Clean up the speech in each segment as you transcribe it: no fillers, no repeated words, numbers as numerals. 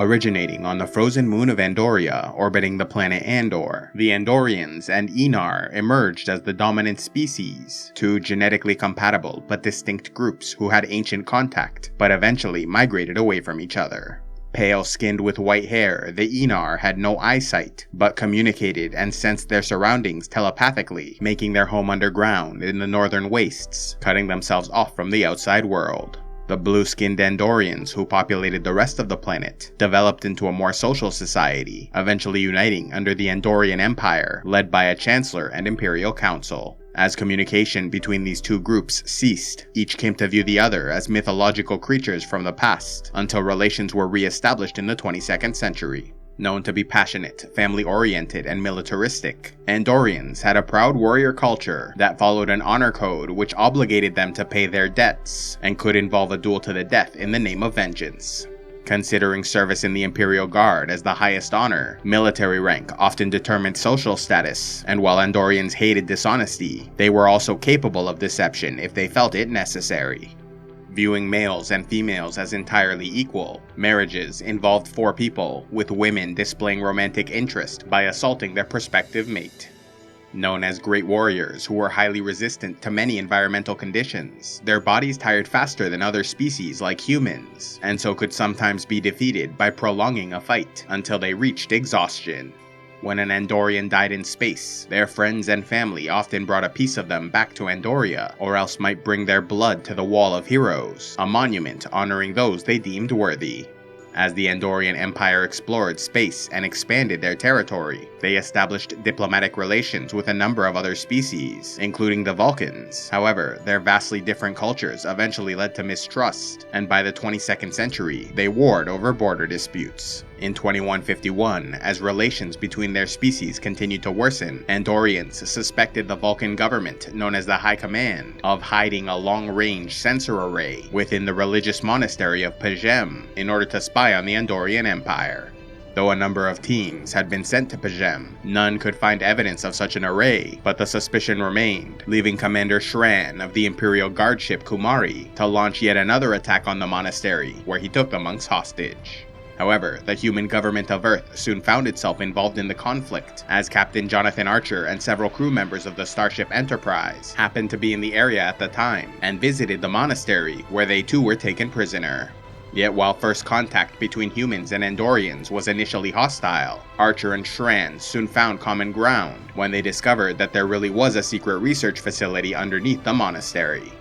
Originating on the frozen moon of Andoria, orbiting the planet Andor, the Andorians and Enar emerged as the dominant species, two genetically compatible but distinct groups who had ancient contact, but eventually migrated away from each other. Pale-skinned with white hair, the Enar had no eyesight, but communicated and sensed their surroundings telepathically, making their home underground in the northern wastes, cutting themselves off from the outside world. The blue-skinned Andorians, who populated the rest of the planet, developed into a more social society, eventually uniting under the Andorian Empire, led by a Chancellor and Imperial Council. As communication between these two groups ceased, each came to view the other as mythological creatures from the past, until relations were re-established in the 22nd century. Known to be passionate, family-oriented, and militaristic, Andorians had a proud warrior culture that followed an honor code which obligated them to pay their debts, and could involve a duel to the death in the name of vengeance. Considering service in the Imperial Guard as the highest honor, military rank often determined social status, and while Andorians hated dishonesty, they were also capable of deception if they felt it necessary. Viewing males and females as entirely equal, marriages involved 4 people, with women displaying romantic interest by assaulting their prospective mate. Known as great warriors who were highly resistant to many environmental conditions, their bodies tired faster than other species like humans, and so could sometimes be defeated by prolonging a fight until they reached exhaustion. When an Andorian died in space, their friends and family often brought a piece of them back to Andoria, or else might bring their blood to the Wall of Heroes, a monument honoring those they deemed worthy. As the Andorian Empire explored space and expanded their territory, they established diplomatic relations with a number of other species, including the Vulcans. However, their vastly different cultures eventually led to mistrust, and by the 22nd century, they warred over border disputes. In 2151, as relations between their species continued to worsen, Andorians suspected the Vulcan government, known as the High Command, of hiding a long-range sensor array within the religious monastery of Pajem in order to spy on the Andorian Empire. Though a number of teams had been sent to Pajem, none could find evidence of such an array, but the suspicion remained, leaving Commander Shran of the Imperial Guard ship Kumari to launch yet another attack on the monastery, where he took the monks hostage. However, the human government of Earth soon found itself involved in the conflict, as Captain Jonathan Archer and several crew members of the Starship Enterprise happened to be in the area at the time, and visited the monastery, where they too were taken prisoner. Yet while first contact between humans and Andorians was initially hostile, Archer and Shran soon found common ground when they discovered that there really was a secret research facility underneath the monastery.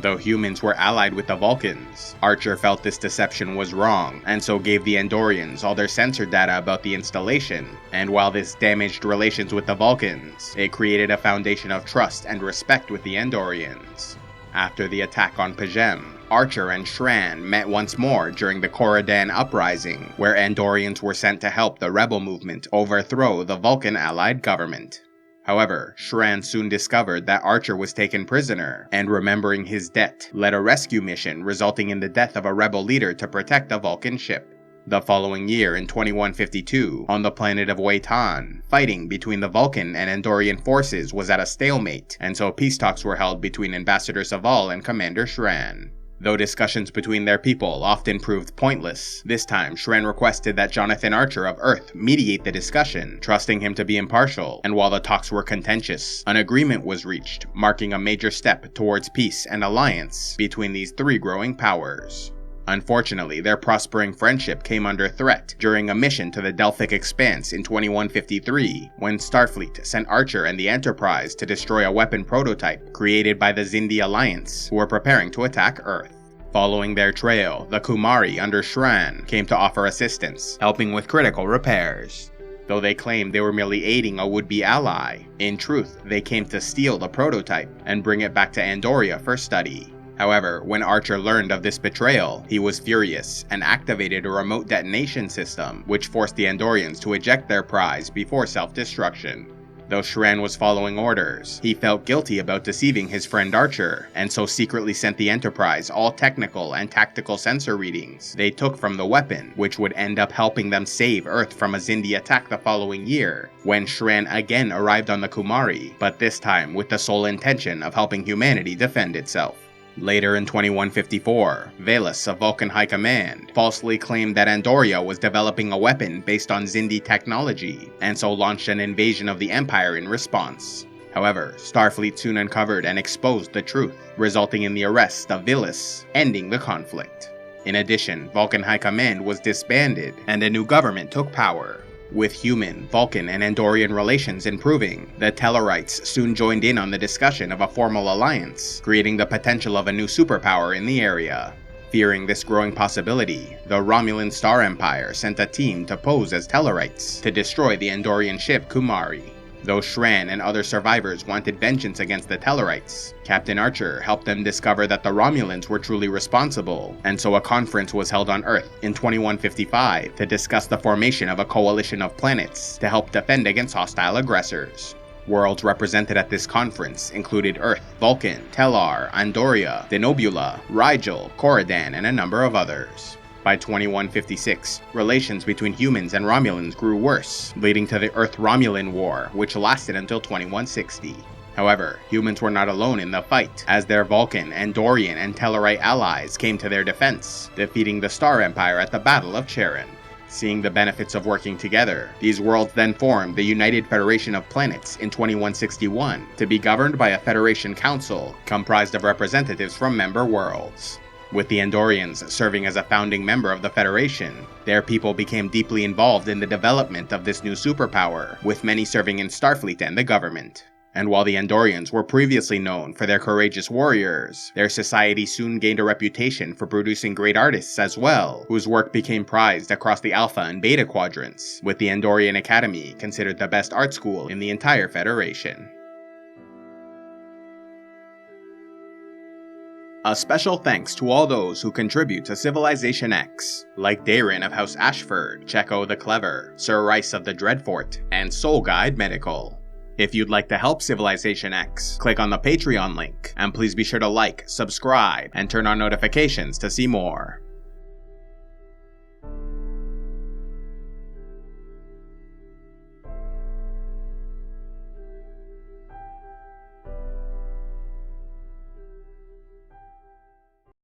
Though humans were allied with the Vulcans, Archer felt this deception was wrong, and so gave the Andorians all their sensor data about the installation, and while this damaged relations with the Vulcans, it created a foundation of trust and respect with the Andorians. After the attack on Pajem, Archer and Shran met once more during the Corridan Uprising, where Andorians were sent to help the rebel movement overthrow the Vulcan-allied government. However, Shran soon discovered that Archer was taken prisoner, and remembering his debt, led a rescue mission resulting in the death of a rebel leader to protect a Vulcan ship. The following year, in 2152, on the planet of Waitan, fighting between the Vulcan and Andorian forces was at a stalemate, and so peace talks were held between Ambassador Saval and Commander Shran. Though discussions between their people often proved pointless, this time Shran requested that Jonathan Archer of Earth mediate the discussion, trusting him to be impartial, and while the talks were contentious, an agreement was reached, marking a major step towards peace and alliance between these 3 growing powers. Unfortunately, their prospering friendship came under threat during a mission to the Delphic Expanse in 2153, when Starfleet sent Archer and the Enterprise to destroy a weapon prototype created by the Xindi Alliance, who were preparing to attack Earth. Following their trail, the Kumari under Shran came to offer assistance, helping with critical repairs. Though they claimed they were merely aiding a would-be ally, in truth, they came to steal the prototype and bring it back to Andoria for study. However, when Archer learned of this betrayal, he was furious and activated a remote detonation system, which forced the Andorians to eject their prize before self-destruction. Though Shran was following orders, he felt guilty about deceiving his friend Archer, and so secretly sent the Enterprise all technical and tactical sensor readings they took from the weapon, which would end up helping them save Earth from a Xindi attack the following year, when Shran again arrived on the Kumari, but this time with the sole intention of helping humanity defend itself. Later in 2154, Valus of Vulcan High Command falsely claimed that Andoria was developing a weapon based on Xindi technology, and so launched an invasion of the Empire in response. However, Starfleet soon uncovered and exposed the truth, resulting in the arrest of Valus, ending the conflict. In addition, Vulcan High Command was disbanded, and a new government took power. With human, Vulcan, and Andorian relations improving, the Tellarites soon joined in on the discussion of a formal alliance, creating the potential of a new superpower in the area. Fearing this growing possibility, the Romulan Star Empire sent a team to pose as Tellarites to destroy the Andorian ship Kumari. Though Shran and other survivors wanted vengeance against the Tellarites, Captain Archer helped them discover that the Romulans were truly responsible, and so a conference was held on Earth in 2155 to discuss the formation of a coalition of planets to help defend against hostile aggressors. Worlds represented at this conference included Earth, Vulcan, Tellar, Andoria, Denobula, Rigel, Corridan, and a number of others. By 2156, relations between humans and Romulans grew worse, leading to the Earth-Romulan War, which lasted until 2160. However, humans were not alone in the fight, as their Vulcan, Andorian, and Tellarite allies came to their defense, defeating the Star Empire at the Battle of Charon. Seeing the benefits of working together, these worlds then formed the United Federation of Planets in 2161 to be governed by a Federation Council comprised of representatives from member worlds. With the Andorians serving as a founding member of the Federation, their people became deeply involved in the development of this new superpower, with many serving in Starfleet and the government. And while the Andorians were previously known for their courageous warriors, their society soon gained a reputation for producing great artists as well, whose work became prized across the Alpha and Beta quadrants, with the Andorian Academy considered the best art school in the entire Federation. A special thanks to all those who contribute to CivilizationEx, like Darren of House Ashford, Checo the Clever, Sir Rice of the Dreadfort, and Soul Guide Medical. If you'd like to help CivilizationEx, click on the Patreon link, and please be sure to like, subscribe, and turn on notifications to see more.